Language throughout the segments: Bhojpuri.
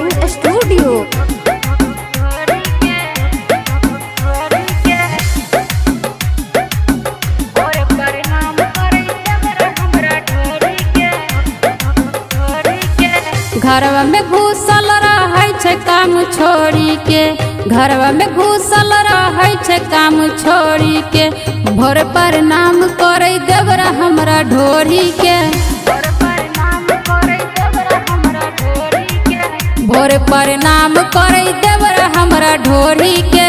Recording studio. घरवा में घुसल रहै छै काम छोड़ी के, घरवा में घुसल रहै छै काम छोड़ी के, भोर पर नाम करे देवरा हमरा ढोरी के, भोर पर नाम करे देवरा हमरा ढोरी के।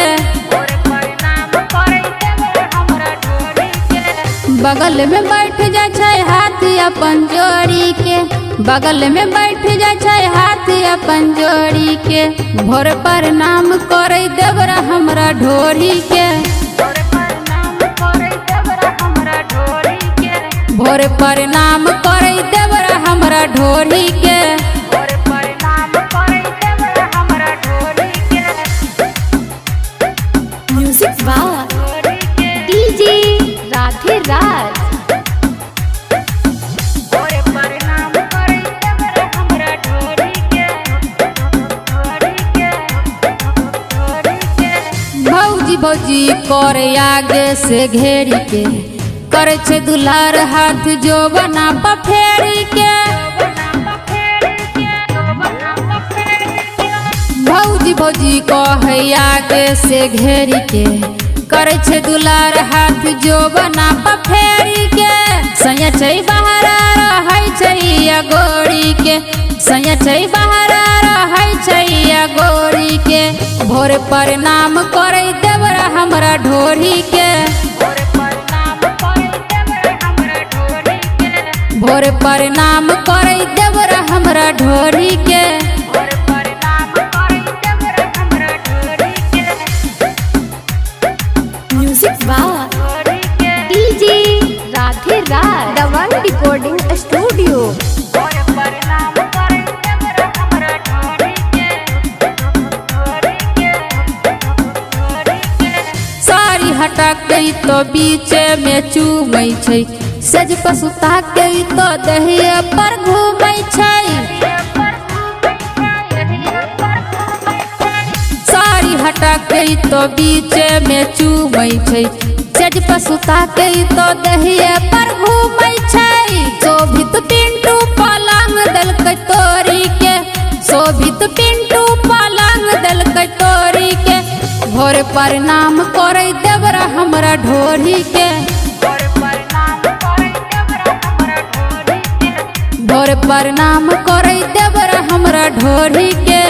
बगल में बैठ जा छै हाथ अपन जोड़ी के, बगल में बैठ जा छै हाथ अपन जोड़ी के, भोर पर नाम करे देवरा हमरा ढोरी के, भोर पर नाम करे देवरा हमरा ढोरी के। म्यूजिक बाय डीजे राधे राज। भौजी भौजी करे आगे से घेरी के, करे छे दुलार हाथ जो बना पफेरी के, भौजी भौजी कहे आगे से घेरी के, करे छे दुलार हाथ जो बना पफेरी के। सैया छै बाहर रहै छै या गोरी के, सैया छै बाहर रहै छै या गोरी के, भोर पर नाम करे देवरा हमरा ढोरी के, भोर पर नाम करे देवरा हमरा ढोरी के। Music by DJ Radhe Raj. Dawan recording studio. सारी हटा के तो बीचे में चूमै छै, सज पसुता के तो दहिया पर घूमै छै, सारी हटा के तो बीचे में चूमै छै, सज पसुता के तो दहिया पर घूमै छै। शोभित पिंटू पलंग दलकै तोरी के, शोभित पिंटू पलंग दलकै तोरी के, भोर पर नाम करे देवरा हमरा ढोरी के, भोर पर नाम करे देवरा हमरा ढोरी के।